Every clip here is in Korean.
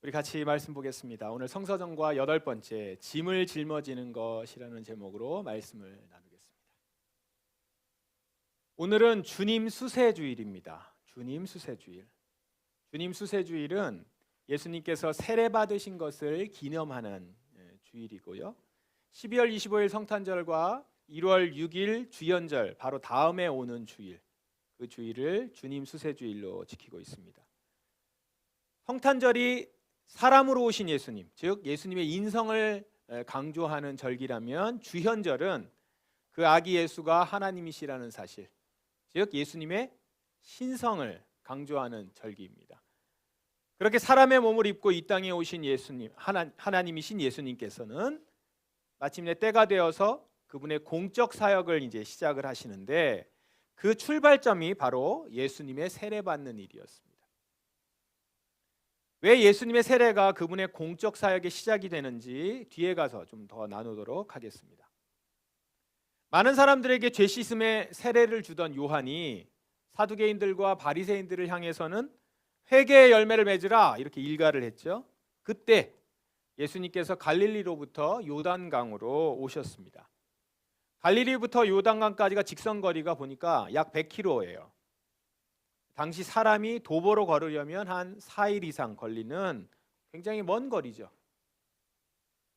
우리 같이 말씀 보겠습니다. 오늘 성서정과 8번째 짐을 짊어지는 것이라는 제목으로 말씀을 나누겠습니다. 오늘은 주님 수세주일입니다. 주님 수세주일. 주님 수세주일은 예수님께서 세례 받으신 것을 기념하는 주일이고요. 12월 25일 성탄절과 1월 6일 주연절 바로 다음에 오는 주일, 그 주일을 주님 수세주일로 지키고 있습니다. 성탄절이 사람으로 오신 예수님, 즉 예수님의 인성을 강조하는 절기라면 주현절은 그 아기 예수가 하나님이시라는 사실, 즉 예수님의 신성을 강조하는 절기입니다. 그렇게 사람의 몸을 입고 이 땅에 오신 예수님, 하나님이신 예수님께서는 마침내 때가 되어서 그분의 공적 사역을 이제 시작을 하시는데 그 출발점이 바로 예수님의 세례받는 일이었습니다. 왜 예수님의 세례가 그분의 공적 사역의 시작이 되는지 뒤에 가서 좀 더 나누도록 하겠습니다. 많은 사람들에게 죄 씻음의 세례를 주던 요한이 사두개인들과 바리새인들을 향해서는 회개의 열매를 맺으라 이렇게 일가를 했죠. 그때 예수님께서 갈릴리로부터 요단강으로 오셨습니다. 갈릴리부터 요단강까지가 직선거리가 보니까 약 100km예요. 당시 사람이 도보로 걸으려면 한 4일 이상 걸리는 굉장히 먼 거리죠.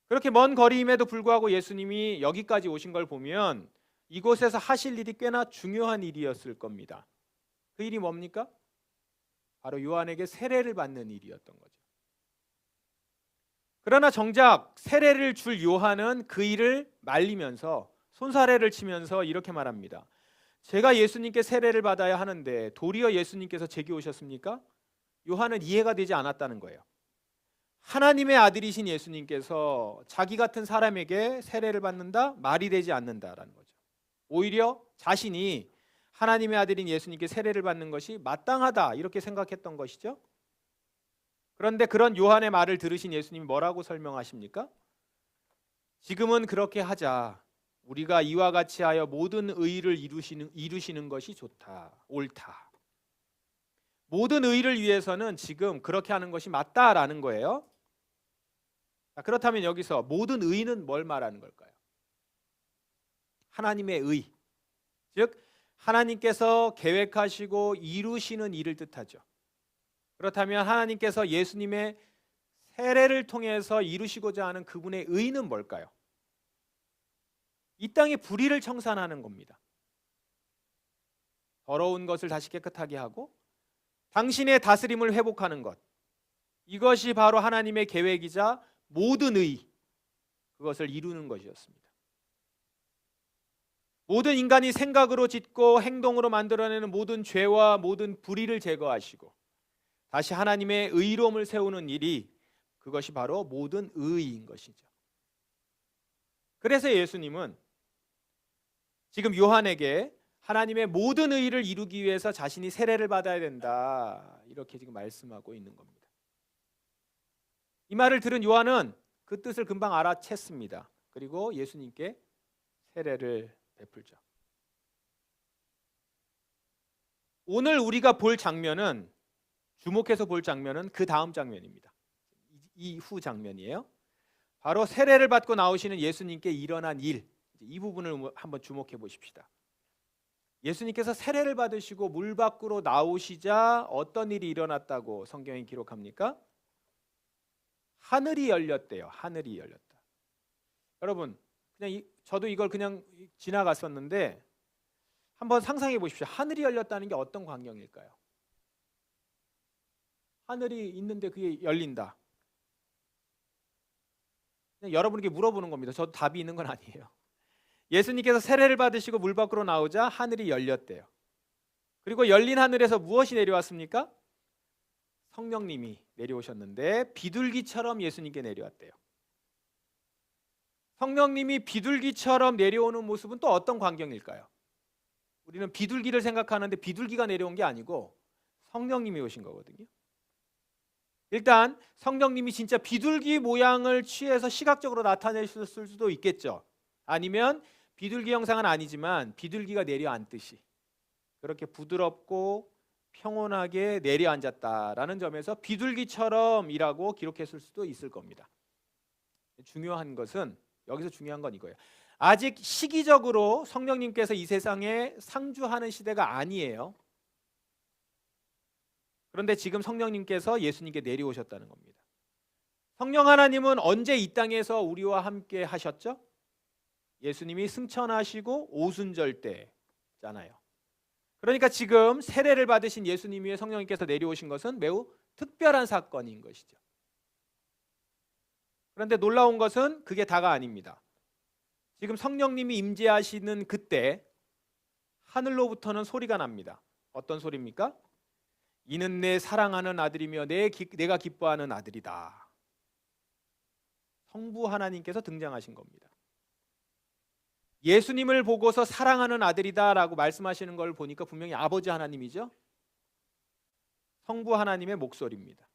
그렇게 먼 거리임에도 불구하고 예수님이 여기까지 오신 걸 보면 이곳에서 하실 일이 꽤나 중요한 일이었을 겁니다. 그 일이 뭡니까? 바로 요한에게 세례를 받는 일이었던 거죠. 그러나 정작 세례를 줄 요한은 그 일을 말리면서 손사래를 치면서 이렇게 말합니다. 제가 예수님께 세례를 받아야 하는데 도리어 예수님께서 제게 오셨습니까? 요한은 이해가 되지 않았다는 거예요. 하나님의 아들이신 예수님께서 자기 같은 사람에게 세례를 받는다? 말이 되지 않는다라는 거죠. 오히려 자신이 하나님의 아들인 예수님께 세례를 받는 것이 마땅하다 이렇게 생각했던 것이죠. 그런데 그런 요한의 말을 들으신 예수님이 뭐라고 설명하십니까? 지금은 그렇게 하자. 우리가 이와 같이 하여 모든 의를 이루시는 것이 좋다, 옳다. 모든 의를 위해서는 지금 그렇게 하는 것이 맞다라는 거예요. 자, 그렇다면 여기서 모든 의는 뭘 말하는 걸까요? 하나님의 의, 즉 하나님께서 계획하시고 이루시는 일을 뜻하죠. 그렇다면 하나님께서 예수님의 세례를 통해서 이루시고자 하는 그분의 의는 뭘까요? 이 땅에 불의를 청산하는 겁니다. 더러운 것을 다시 깨끗하게 하고 당신의 다스림을 회복하는 것, 이것이 바로 하나님의 계획이자 모든 의, 그것을 이루는 것이었습니다. 모든 인간이 생각으로 짓고 행동으로 만들어내는 모든 죄와 모든 불의를 제거하시고 다시 하나님의 의로움을 세우는 일이, 그것이 바로 모든 의인 것이죠. 그래서 예수님은 지금 요한에게 하나님의 모든 의를 이루기 위해서 자신이 세례를 받아야 된다 이렇게 지금 말씀하고 있는 겁니다. 이 말을 들은 요한은 그 뜻을 금방 알아챘습니다. 그리고 예수님께 세례를 베풀죠. 오늘 우리가 볼 장면은, 주목해서 볼 장면은 그 다음 장면입니다. 이후 장면이에요. 바로 세례를 받고 나오시는 예수님께 일어난 일, 이 부분을 한번 주목해 보십시다. 예수님께서 세례를 받으시고 물 밖으로 나오시자 어떤 일이 일어났다고 성경이 기록합니까? 하늘이 열렸대요. 하늘이 열렸다. 여러분, 그냥 저도 이걸 그냥 지나갔었는데 한번 상상해 보십시오. 하늘이 열렸다는 게 어떤 광경일까요? 하늘이 있는데 그게 열린다. 그냥 여러분에게 물어보는 겁니다. 저도 답이 있는 건 아니에요. 예수님께서 세례를 받으시고 물 밖으로 나오자 하늘이 열렸대요. 그리고 열린 하늘에서 무엇이 내려왔습니까? 성령님이 내려오셨는데 비둘기처럼 예수님께 내려왔대요. 성령님이 비둘기처럼 내려오는 모습은 또 어떤 광경일까요? 우리는 비둘기를 생각하는데 비둘기가 내려온 게 아니고 성령님이 오신 거거든요. 일단 성령님이 진짜 비둘기 모양을 취해서 시각적으로 나타내셨을 수도 있겠죠. 아니면 비둘기 형상은 아니지만 비둘기가 내려앉듯이 그렇게 부드럽고 평온하게 내려앉았다라는 점에서 비둘기처럼이라고 기록했을 수도 있을 겁니다. 중요한 것은 여기서 중요한 건 이거예요. 아직 시기적으로 성령님께서 이 세상에 상주하는 시대가 아니에요. 그런데 지금 성령님께서 예수님께 내려오셨다는 겁니다. 성령 하나님은 언제 이 땅에서 우리와 함께 하셨죠? 예수님이 승천하시고 오순절 때잖아요. 그러니까 지금 세례를 받으신 예수님 위에 성령님께서 내려오신 것은 매우 특별한 사건인 것이죠. 그런데 놀라운 것은 그게 다가 아닙니다. 지금 성령님이 임재하시는 그때 하늘로부터는 소리가 납니다. 어떤 소리입니까? 이는 내 사랑하는 아들이며 내가 기뻐하는 아들이다. 성부 하나님께서 등장하신 겁니다. 예수님을 보고서 사랑하는 아들이다라고 말씀하시는 걸 보니까 분명히 아버지 하나님이죠. 성부 하나님의 목소리입니다.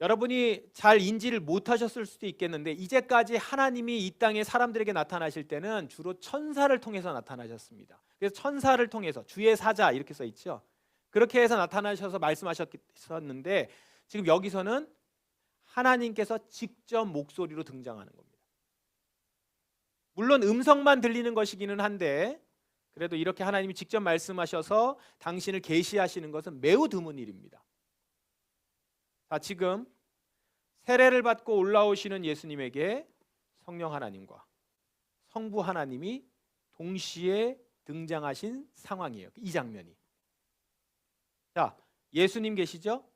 여러분이 잘 인지를 못하셨을 수도 있겠는데 이제까지 하나님이 이 땅에 사람들에게 나타나실 때는 주로 천사를 통해서 나타나셨습니다. 그래서 천사를 통해서 주의 사자 이렇게 써 있죠. 그렇게 해서 나타나셔서 말씀하셨는데 지금 여기서는 하나님께서 직접 목소리로 등장하는 겁니다. 물론 음성만 들리는 것이기는 한데 그래도 이렇게 하나님이 직접 말씀하셔서 당신을 계시하시는 것은 매우 드문 일입니다. 자, 지금 세례를 받고 올라오시는 예수님에게 성령 하나님과 성부 하나님이 동시에 등장하신 상황이에요. 이 장면이. 자, 예수님 계시죠?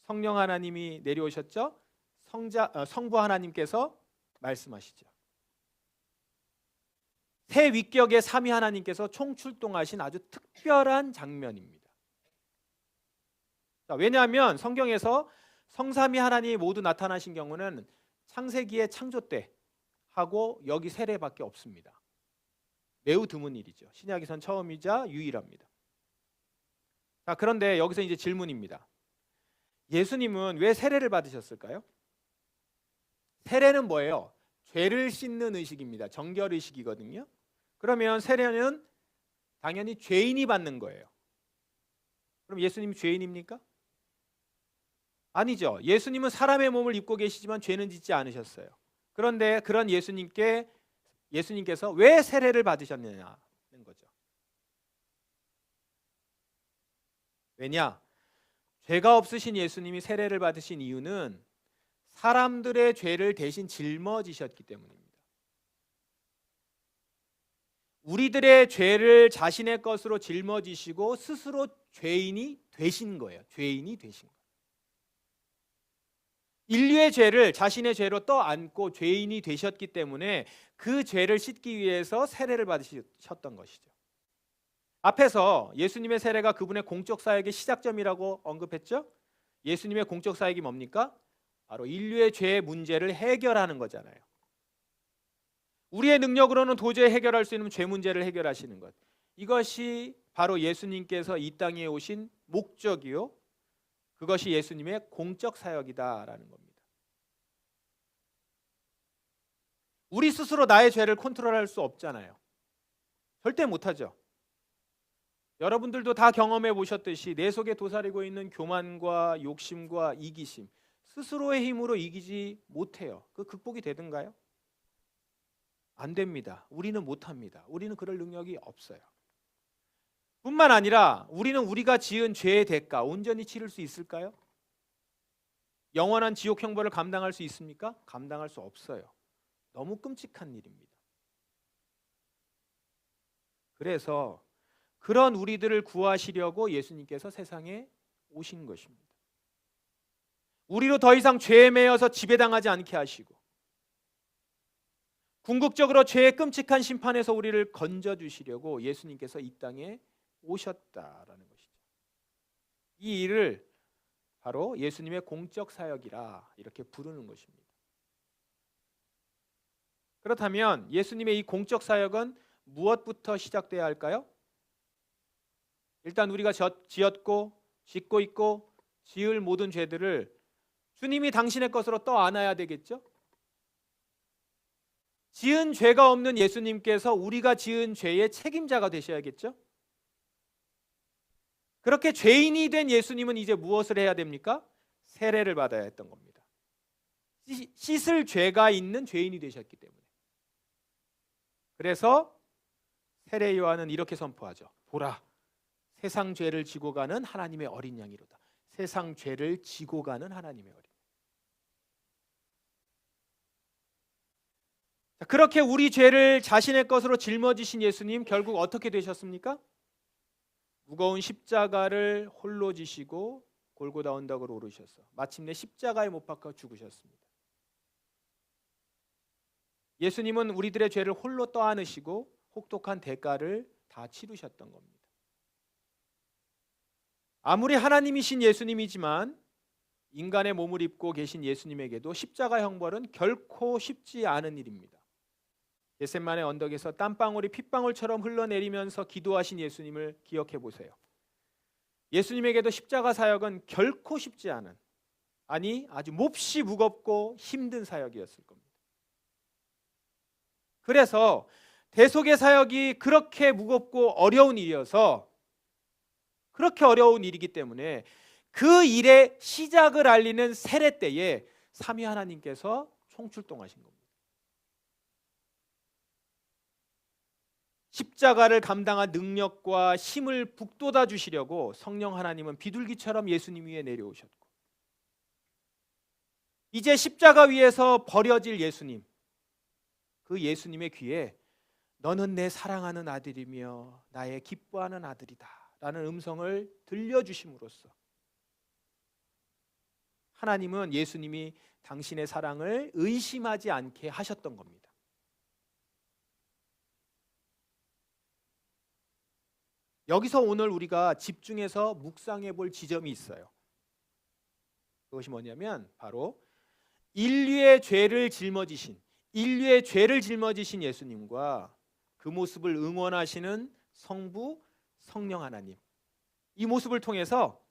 성령 하나님이 내려오셨죠? 성부 하나님께서 말씀하시죠. 새 위격의 삼위 하나님께서 총출동하신 아주 특별한 장면입니다. 자, 왜냐하면 성경에서 성삼위 하나님이 모두 나타나신 경우는 창세기의 창조 때 하고 여기 세례밖에 없습니다. 매우 드문 일이죠. 신약에선 처음이자 유일합니다. 자, 그런데 여기서 이제 질문입니다. 예수님은 왜 세례를 받으셨을까요? 세례는 뭐예요? 죄를 씻는 의식입니다. 정결 의식이거든요. 그러면 세례는 당연히 죄인이 받는 거예요. 그럼 예수님이 죄인입니까? 아니죠. 예수님은 사람의 몸을 입고 계시지만 죄는 짓지 않으셨어요. 그런데 그런 예수님께서 왜 세례를 받으셨느냐는 거죠. 왜냐? 죄가 없으신 예수님이 세례를 받으신 이유는 사람들의 죄를 대신 짊어지셨기 때문입니다. 우리들의 죄를 자신의 것으로 짊어지시고 스스로 죄인이 되신 거예요. 죄인이 되신 거예요. 인류의 죄를 자신의 죄로 떠안고 죄인이 되셨기 때문에 그 죄를 씻기 위해서 세례를 받으셨던 것이죠. 앞에서 예수님의 세례가 그분의 공적 사역의 시작점이라고 언급했죠? 예수님의 공적 사역이 뭡니까? 바로 인류의 죄의 문제를 해결하는 거잖아요. 우리의 능력으로는 도저히 해결할 수 있는 죄 문제를 해결하시는 것. 이것이 바로 예수님께서 이 땅에 오신 목적이요. 그것이 예수님의 공적 사역이다라는 겁니다. 우리 스스로 나의 죄를 컨트롤할 수 없잖아요. 절대 못하죠. 여러분들도 다 경험해 보셨듯이 내 속에 도사리고 있는 교만과 욕심과 이기심, 스스로의 힘으로 이기지 못해요. 그 극복이 되든가요? 안 됩니다. 우리는 못합니다. 우리는 그럴 능력이 없어요. 뿐만 아니라 우리는 우리가 지은 죄의 대가 온전히 치를 수 있을까요? 영원한 지옥 형벌을 감당할 수 있습니까? 감당할 수 없어요. 너무 끔찍한 일입니다. 그래서 그런 우리들을 구하시려고 예수님께서 세상에 오신 것입니다. 우리로 더 이상 죄에 매여서 지배당하지 않게 하시고 궁극적으로 죄의 끔찍한 심판에서 우리를 건져주시려고 예수님께서 이 땅에 오셨다라는 것이죠. 이 일을 바로 예수님의 공적 사역이라 이렇게 부르는 것입니다. 그렇다면 예수님의 이 공적 사역은 무엇부터 시작돼야 할까요? 일단 우리가 지었고 짓고 있고 지을 모든 죄들을 주님이 당신의 것으로 떠안아야 되겠죠? 지은 죄가 없는 예수님께서 우리가 지은 죄의 책임자가 되셔야겠죠? 그렇게 죄인이 된 예수님은 이제 무엇을 해야 됩니까? 세례를 받아야 했던 겁니다. 씻을 죄가 있는 죄인이 되셨기 때문에. 그래서 세례 요한은 이렇게 선포하죠. 보라, 세상 죄를 지고 가는 하나님의 어린 양이로다. 세상 죄를 지고 가는 하나님의 어린 양. 그렇게 우리 죄를 자신의 것으로 짊어지신 예수님, 결국 어떻게 되셨습니까? 무거운 십자가를 홀로 지시고 골고다 언덕으로 오르셔서 마침내 십자가에 못 박혀 죽으셨습니다. 예수님은 우리들의 죄를 홀로 떠안으시고 혹독한 대가를 다 치르셨던 겁니다. 아무리 하나님이신 예수님이지만 인간의 몸을 입고 계신 예수님에게도 십자가 형벌은 결코 쉽지 않은 일입니다. 겟세마네 언덕에서 땀방울이 핏방울처럼 흘러내리면서 기도하신 예수님을 기억해 보세요. 예수님에게도 십자가 사역은 결코 쉽지 않은, 아니 아주 몹시 무겁고 힘든 사역이었을 겁니다. 그래서 대속의 사역이 그렇게 무겁고 어려운 일이어서, 그렇게 어려운 일이기 때문에 그 일의 시작을 알리는 세례 때에 삼위 하나님께서 총출동하신 겁니다. 십자가를 감당한 능력과 힘을 북돋아 주시려고 성령 하나님은 비둘기처럼 예수님 위에 내려오셨고, 이제 십자가 위에서 버려질 예수님, 그 예수님의 귀에 너는 내 사랑하는 아들이며 나의 기뻐하는 아들이다 라는 음성을 들려주심으로써 하나님은 예수님이 당신의 사랑을 의심하지 않게 하셨던 겁니다. 여기서 오늘 우리가 집중해서 묵상해 볼 지점이 있어요. 그것이 뭐냐면 바로 인류의 죄를 짊어지신 예수님과 그 모습을 응원하시는 성부 성령 하나님, 이 모습을 통해서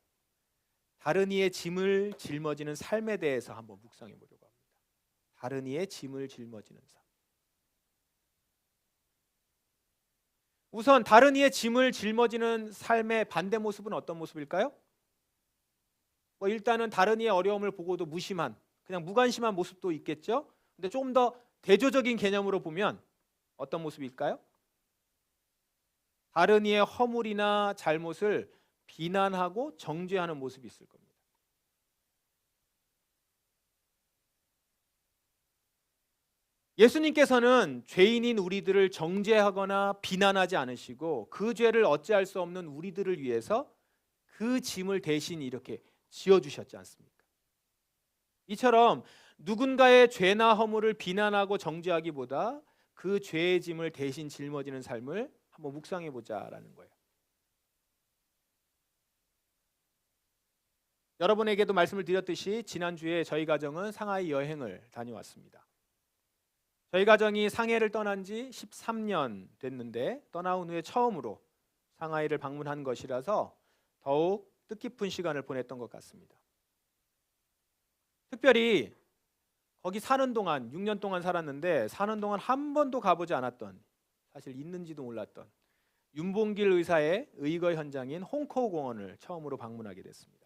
다른 이의 짐을 짊어지는 삶에 대해서 한번 묵상해 보려고 합니다. 다른 이의 짐을 짊어지는 삶. 우선 다른 이의 짐을 짊어지는 삶의 반대 모습은 어떤 모습일까요? 일단은 다른 이의 어려움을 보고도 무심한, 그냥 무관심한 모습도 있겠죠. 근데 조금 더 대조적인 개념으로 보면 어떤 모습일까요? 다른 이의 허물이나 잘못을 비난하고 정죄하는 모습이 있을 겁니다. 예수님께서는 죄인인 우리들을 정죄하거나 비난하지 않으시고 그 죄를 어찌할 수 없는 우리들을 위해서 그 짐을 대신 이렇게 지어주셨지 않습니까? 이처럼 누군가의 죄나 허물을 비난하고 정죄하기보다 그 죄의 짐을 대신 짊어지는 삶을 한번 묵상해 보자라는 거예요. 여러분에게도 말씀을 드렸듯이 지난주에 저희 가정은 상하이 여행을 다녀왔습니다. 저희 가정이 상해를 떠난 지 13년 됐는데 떠나온 후에 처음으로 상하이를 방문한 것이라서 더욱 뜻깊은 시간을 보냈던 것 같습니다. 특별히 거기 사는 동안 6년 동안 살았는데 사는 동안 한 번도 가보지 않았던, 사실 있는지도 몰랐던 윤봉길 의사의 의거 현장인 홍커우 공원을 처음으로 방문하게 됐습니다.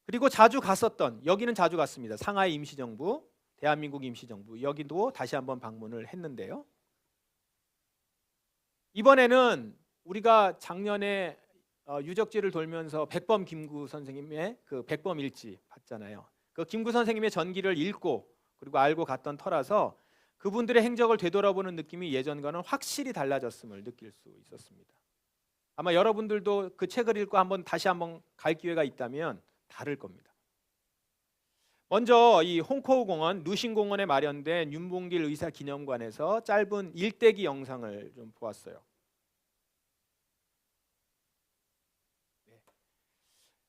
그리고 자주 갔었던, 여기는 자주 갔습니다. 상하이 임시정부, 대한민국 임시정부, 여기도 다시 한번 방문을 했는데요. 이번에는 우리가 작년에 유적지를 돌면서 백범 김구 선생님의 그 백범 일지 봤잖아요. 그 김구 선생님의 전기를 읽고 그리고 알고 갔던 터라서 그분들의 행적을 되돌아보는 느낌이 예전과는 확실히 달라졌음을 느낄 수 있었습니다. 아마 여러분들도 그 책을 읽고 다시 한번 갈 기회가 있다면 다를 겁니다. 먼저 이 홍커우 공원, 루신 공원에 마련된 윤봉길 의사 기념관에서 짧은 일대기 영상을 좀 보았어요.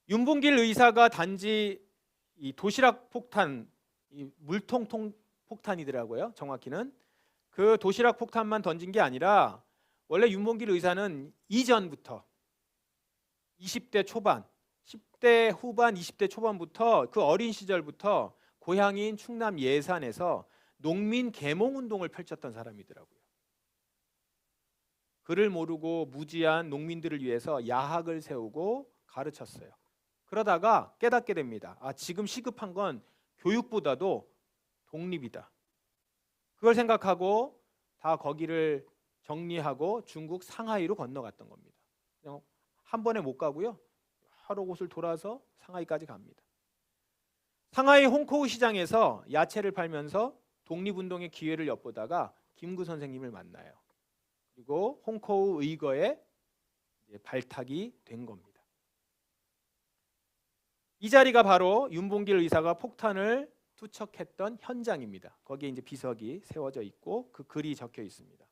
윤봉길 의사가 단지 이 도시락 폭탄, 이 물통 폭탄이더라고요. 정확히는 그 도시락 폭탄만 던진 게 아니라 원래 윤봉길 의사는 이전부터 20대 초반, 10대 후반, 20대 초반부터 그 어린 시절부터 고향인 충남 예산에서 농민 계몽 운동을 펼쳤던 사람이더라고요. 글을 모르고 무지한 농민들을 위해서 야학을 세우고 가르쳤어요. 그러다가 깨닫게 됩니다. 지금 시급한 건 교육보다도 독립이다. 그걸 생각하고 다 거기를 정리하고 중국 상하이로 건너갔던 겁니다. 그냥 한 번에 못 가고요. 여러 곳을 돌아서 상하이까지 갑니다. 상하이 홍코우 시장에서 야채를 팔면서 독립운동의 기회를 엿보다가 김구 선생님을 만나요. 그리고 홍코우 의거에 발탁이 된 겁니다. 이 자리가 바로 윤봉길 의사가 폭탄을 투척했던 현장입니다. 거기에 이제 비석이 세워져 있고 그 글이 적혀 있습니다.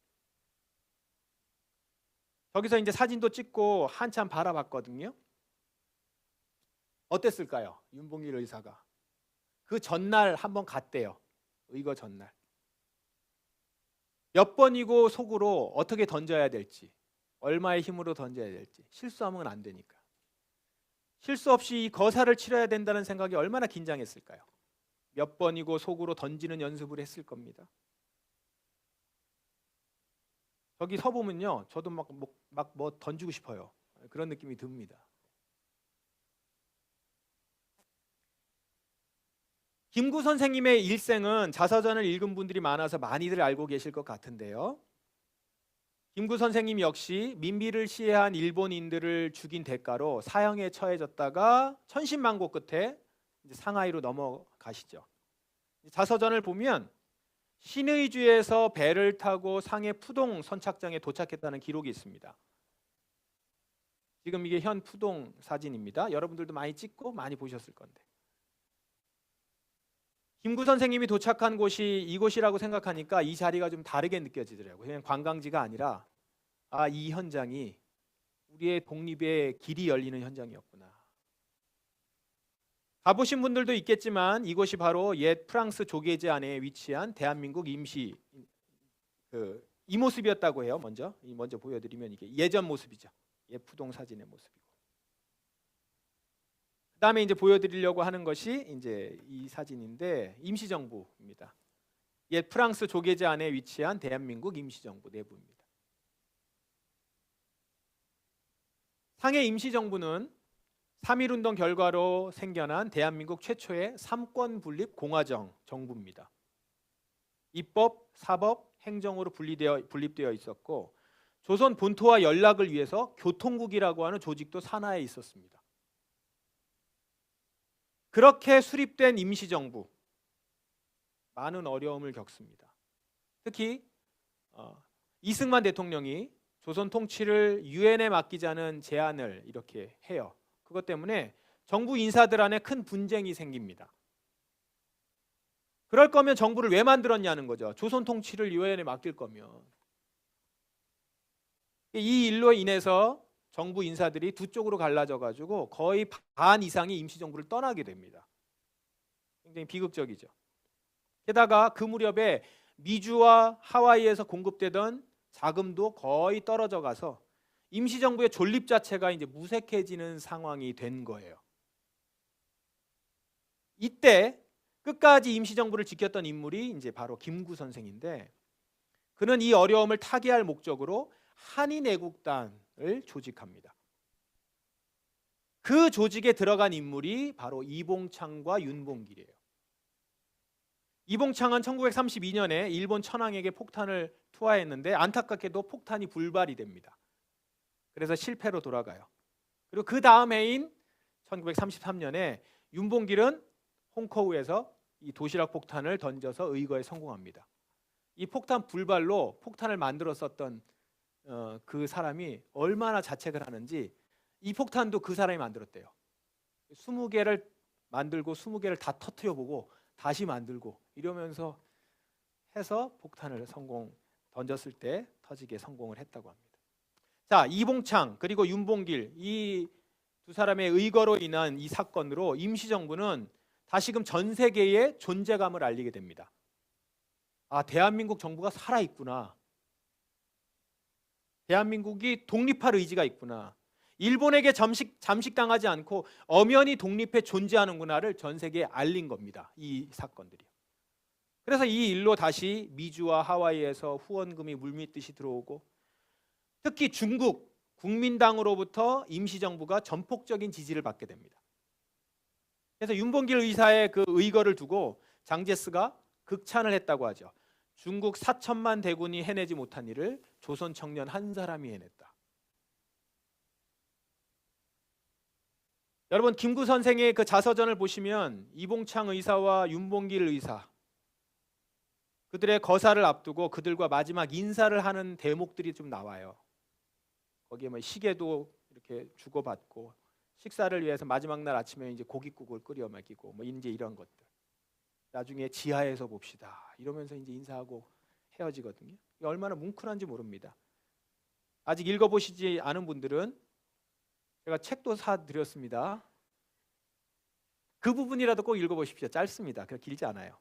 거기서 이제 사진도 찍고 한참 바라봤거든요. 어땠을까요? 윤봉길 의사가 그 전날 한번 갔대요. 의거 전날. 몇 번이고 속으로 어떻게 던져야 될지, 얼마의 힘으로 던져야 될지, 실수하면 안 되니까. 실수 없이 이 거사를 치러야 된다는 생각이 얼마나 긴장했을까요? 몇 번이고 속으로 던지는 연습을 했을 겁니다. 저기 서보면요, 저도 막 뭐 던지고 싶어요. 그런 느낌이 듭니다. 김구 선생님의 일생은 자서전을 읽은 분들이 많아서 많이들 알고 계실 것 같은데요. 김구 선생님 역시 민비를 시해한 일본인들을 죽인 대가로 사형에 처해졌다가 천신만고 끝에 이제 상하이로 넘어가시죠. 자서전을 보면 신의주에서 배를 타고 상해 푸동 선착장에 도착했다는 기록이 있습니다. 지금 이게 현 푸동 사진입니다. 여러분들도 많이 찍고 많이 보셨을 건데. 김구 선생님이 도착한 곳이 이곳이라고 생각하니까 이 자리가 좀 다르게 느껴지더라고요. 그냥 관광지가 아니라 이 현장이 우리의 독립의 길이 열리는 현장이었구나. 가보신 분들도 있겠지만 이곳이 바로 옛 프랑스 조계제 안에 위치한 대한민국 임시 이 모습이었다고 해요. 먼저 보여드리면 이게 예전 모습이죠. 옛 푸동 사진의 모습이고. 그다음에 이제 보여드리려고 하는 것이 이제 이 사진인데 임시정부입니다. 옛 프랑스 조계제 안에 위치한 대한민국 임시정부 내부입니다. 상해 임시정부는 3.1운동 결과로 생겨난 대한민국 최초의 삼권분립 공화정 정부입니다. 입법, 사법, 행정으로 분립되어 있었고 조선 본토와 연락을 위해서 교통국이라고 하는 조직도 산하에 있었습니다. 그렇게 수립된 임시정부 많은 어려움을 겪습니다. 특히 이승만 대통령이 조선 통치를 유엔에 맡기자는 제안을 이렇게 해요. 그것 때문에 정부 인사들 안에 큰 분쟁이 생깁니다. 그럴 거면 정부를 왜 만들었냐는 거죠. 조선 통치를 유엔에 맡길 거면. 이 일로 인해서 정부 인사들이 두 쪽으로 갈라져 가지고 거의 반 이상이 임시정부를 떠나게 됩니다. 굉장히 비극적이죠. 게다가 그 무렵에 미주와 하와이에서 공급되던 자금도 거의 떨어져 가서 임시정부의 존립 자체가 이제 무색해지는 상황이 된 거예요. 이때 끝까지 임시정부를 지켰던 인물이 이제 바로 김구 선생인데 그는 이 어려움을 타개할 목적으로 한인애국단을 조직합니다. 그 조직에 들어간 인물이 바로 이봉창과 윤봉길이에요. 이봉창은 1932년에 일본 천황에게 폭탄을 투하했는데 안타깝게도 폭탄이 불발이 됩니다. 그래서 실패로 돌아가요. 그리고 그 다음 해인 1933년에 윤봉길은 홍코우에서 이 도시락 폭탄을 던져서 의거에 성공합니다. 이 폭탄 불발로 폭탄을 만들었었던 그 사람이 얼마나 자책을 하는지 이 폭탄도 그 사람이 만들었대요. 20개를 만들고 20개를 다 터뜨려 보고 다시 만들고 이러면서 해서 폭탄을 던졌을 때 터지게 성공을 했다고 합니다. 자, 이봉창 그리고 윤봉길 이 두 사람의 의거로 인한 이 사건으로 임시정부는 다시금 전 세계에 존재감을 알리게 됩니다. 대한민국 정부가 살아있구나. 대한민국이 독립할 의지가 있구나. 일본에게 잠식당하지 않고 엄연히 독립해 존재하는구나를 전 세계에 알린 겁니다. 이 사건들이. 그래서 이 일로 다시 미주와 하와이에서 후원금이 물밀듯이 들어오고 특히 중국 국민당으로부터 임시정부가 전폭적인 지지를 받게 됩니다. 그래서 윤봉길 의사의 그 의거를 두고 장제스가 극찬을 했다고 하죠. 중국 4천만 대군이 해내지 못한 일을 조선 청년 한 사람이 해냈다. 여러분, 김구 선생의 그 자서전을 보시면 이봉창 의사와 윤봉길 의사, 그들의 거사를 앞두고 그들과 마지막 인사를 하는 대목들이 좀 나와요. 거기에 뭐 시계도 이렇게 주고받고, 식사를 위해서 마지막 날 아침에 이제 고깃국을 끓여 먹이고, 뭐 이제 이런 것들. 나중에 지하에서 봅시다 이러면서 이제 인사하고 헤어지거든요. 얼마나 뭉클한지 모릅니다. 아직 읽어보시지 않은 분들은 제가 책도 사드렸습니다. 그 부분이라도 꼭 읽어보십시오. 짧습니다. 그렇게 길지 않아요.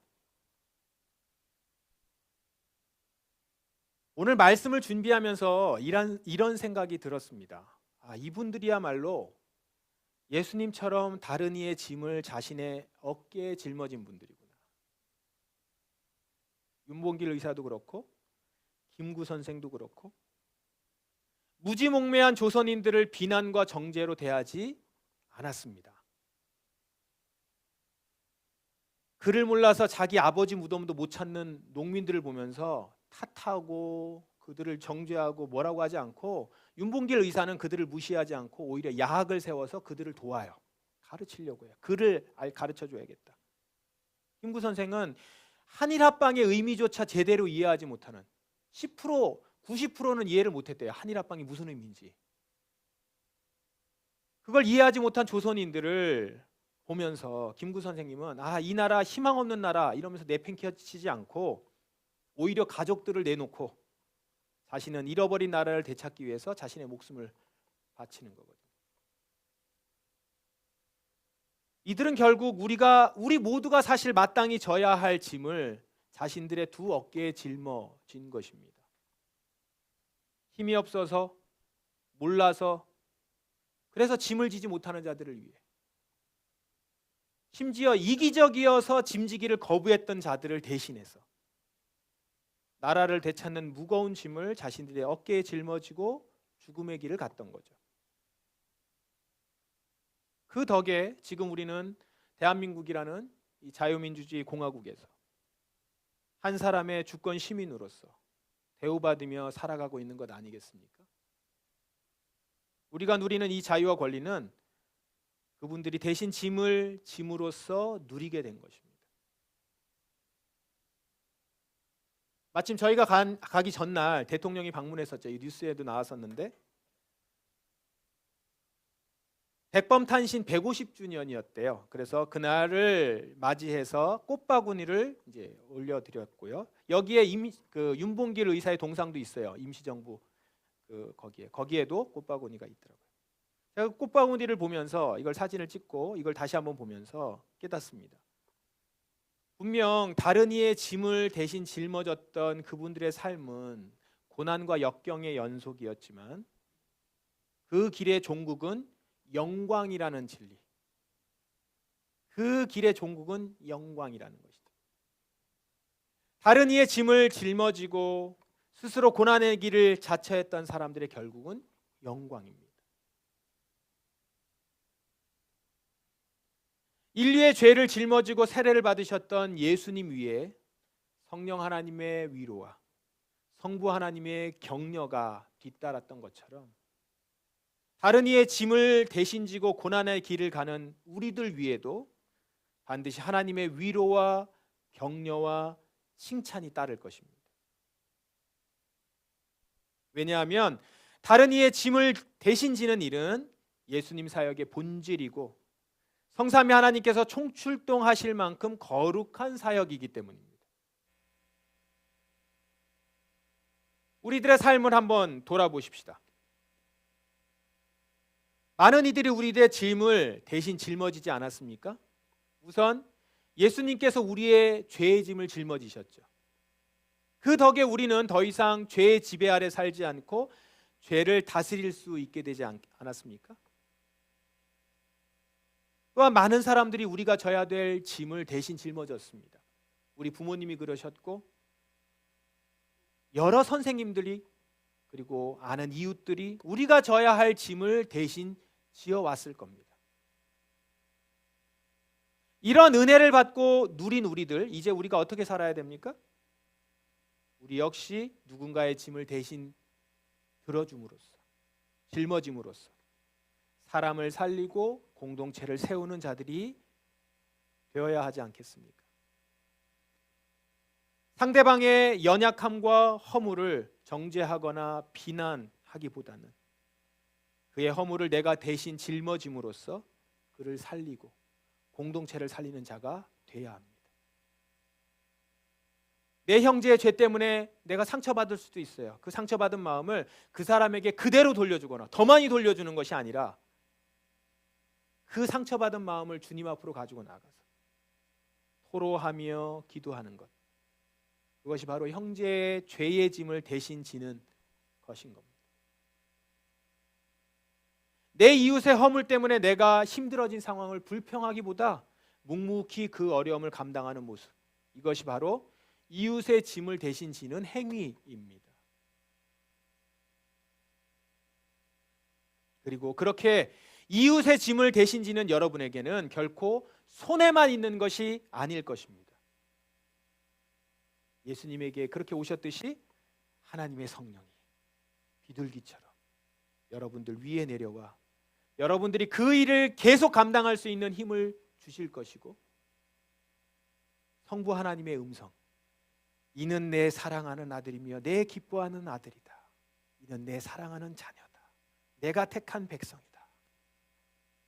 오늘 말씀을 준비하면서 이런 생각이 들었습니다. 이분들이야말로 예수님처럼 다른 이의 짐을 자신의 어깨에 짊어진 분들이구나. 윤봉길 의사도 그렇고 김구 선생도 그렇고 무지몽매한 조선인들을 비난과 정죄로 대하지 않았습니다. 그를 몰라서 자기 아버지 무덤도 못 찾는 농민들을 보면서 탓하고 그들을 정죄하고 뭐라고 하지 않고, 윤봉길 의사는 그들을 무시하지 않고 오히려 야학을 세워서 그들을 도와요. 가르치려고 해요. 그를 가르쳐줘야겠다. 김구 선생은 한일합방의 의미조차 제대로 이해하지 못하는 10%, 90%는 이해를 못했대요. 한일합방이 무슨 의미인지. 그걸 이해하지 못한 조선인들을 보면서 김구 선생님은 이 나라 희망 없는 나라 이러면서 내팽개치지 않고 오히려 가족들을 내놓고 자신은 잃어버린 나라를 되찾기 위해서 자신의 목숨을 바치는 거거든요. 이들은 결국 우리 모두가 사실 마땅히 져야 할 짐을 자신들의 두 어깨에 짊어진 것입니다. 힘이 없어서, 몰라서, 그래서 짐을 지지 못하는 자들을 위해, 심지어 이기적이어서 짐지기를 거부했던 자들을 대신해서 나라를 되찾는 무거운 짐을 자신들의 어깨에 짊어지고 죽음의 길을 갔던 거죠. 그 덕에 지금 우리는 대한민국이라는 이 자유민주주의 공화국에서 한 사람의 주권 시민으로서 대우받으며 살아가고 있는 것 아니겠습니까? 우리가 누리는 이 자유와 권리는 그분들이 대신 짐을 짐으로써 누리게 된 것입니다. 마침 저희가 가기 전날 대통령이 방문했었죠. 이 뉴스에도 나왔었는데 백범탄신 150주년이었대요. 그래서 그날을 맞이해서 꽃바구니를 이제 올려드렸고요. 여기에 윤봉길 의사의 동상도 있어요. 임시정부 거기에도 꽃바구니가 있더라고요. 제가 꽃바구니를 보면서 이걸 사진을 찍고 이걸 다시 한번 보면서 깨닫습니다. 분명 다른 이의 짐을 대신 짊어졌던 그분들의 삶은 고난과 역경의 연속이었지만 그 길의 종국은 영광이라는 진리, 그 길의 종국은 영광이라는 것이다. 다른 이의 짐을 짊어지고 스스로 고난의 길을 자처했던 사람들의 결국은 영광입니다. 인류의 죄를 짊어지고 세례를 받으셨던 예수님 위에 성령 하나님의 위로와 성부 하나님의 격려가 뒤따랐던 것처럼 다른 이의 짐을 대신 지고 고난의 길을 가는 우리들 위에도 반드시 하나님의 위로와 격려와 칭찬이 따를 것입니다. 왜냐하면 다른 이의 짐을 대신 지는 일은 예수님 사역의 본질이고 성삼위 하나님께서 총출동하실 만큼 거룩한 사역이기 때문입니다. 우리들의 삶을 한번 돌아보십시다. 많은 이들이 우리들의 짐을 대신 짊어지지 않았습니까? 우선 예수님께서 우리의 죄의 짐을 짊어지셨죠. 그 덕에 우리는 더 이상 죄의 지배 아래 살지 않고 죄를 다스릴 수 있게 되지 않았습니까? 또한 많은 사람들이 우리가 져야 될 짐을 대신 짊어졌습니다. 우리 부모님이 그러셨고 여러 선생님들이 그리고 아는 이웃들이 우리가 져야 할 짐을 대신 지어왔을 겁니다. 이런 은혜를 받고 누린 우리들, 이제 우리가 어떻게 살아야 됩니까? 우리 역시 누군가의 짐을 대신 들어줌으로써, 짊어짐으로써 사람을 살리고 공동체를 세우는 자들이 되어야 하지 않겠습니까? 상대방의 연약함과 허물을 정죄하거나 비난하기보다는 그의 허물을 내가 대신 짊어짐으로써 그를 살리고 공동체를 살리는 자가 돼야 합니다. 내 형제의 죄 때문에 내가 상처받을 수도 있어요. 그 상처받은 마음을 그 사람에게 그대로 돌려주거나 더 많이 돌려주는 것이 아니라 그 상처받은 마음을 주님 앞으로 가지고 나가서 토로하며 기도하는 것, 그것이 바로 형제의 죄의 짐을 대신 지는 것인 겁니다. 내 이웃의 허물 때문에 내가 힘들어진 상황을 불평하기보다 묵묵히 그 어려움을 감당하는 모습, 이것이 바로 이웃의 짐을 대신 지는 행위입니다. 그리고 그렇게 이웃의 짐을 대신 지는 여러분에게는 결코 손해만 있는 것이 아닐 것입니다. 예수님에게 그렇게 오셨듯이 하나님의 성령이 비둘기처럼 여러분들 위에 내려와 여러분들이 그 일을 계속 감당할 수 있는 힘을 주실 것이고, 성부 하나님의 음성, 이는 내 사랑하는 아들이며 내 기뻐하는 아들이다, 이는 내 사랑하는 자녀다, 내가 택한 백성이다,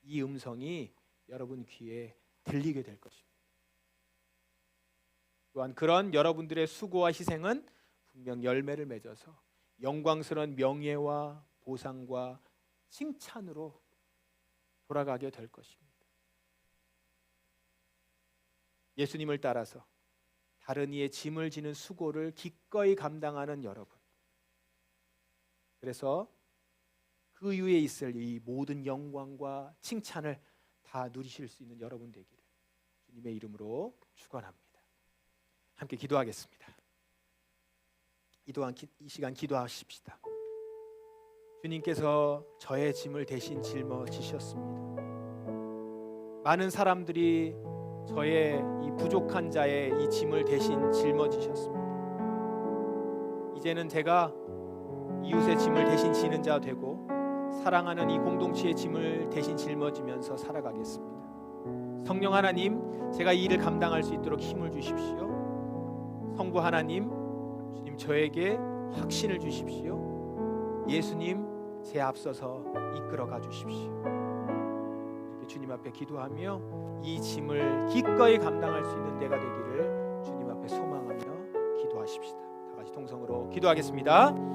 이 음성이 여러분 귀에 들리게 될 것입니다. 또한 그런 여러분들의 수고와 희생은 분명 열매를 맺어서 영광스러운 명예와 보상과 칭찬으로 돌아가게 될 것입니다. 예수님을 따라서 다른 이의 짐을 지는 수고를 기꺼이 감당하는 여러분, 그래서 그 이후에 있을 이 모든 영광과 칭찬을 다 누리실 수 있는 여러분 되기를 주님의 이름으로 축원합니다. 함께 기도하겠습니다. 이 시간 기도하십시다. 주님께서 저의 짐을 대신 짊어지셨습니다. 많은 사람들이 저의 이 부족한 자의 이 짐을 대신 짊어지셨습니다. 이제는 제가 이웃의 짐을 대신 지는 자 되고 사랑하는 이 공동체의 짐을 대신 짊어지면서 살아가겠습니다. 성령 하나님, 제가 이 일을 감당할 수 있도록 힘을 주십시오. 성부 하나님, 주님 저에게 확신을 주십시오. 예수님, 제 앞서서 이끌어가 주십시오. 이렇게 주님 앞에 기도하며 이 짐을 기꺼이 감당할 수 있는 때가 되기를 주님 앞에 소망하며 기도하십시다. 다 같이 동성으로 기도하겠습니다.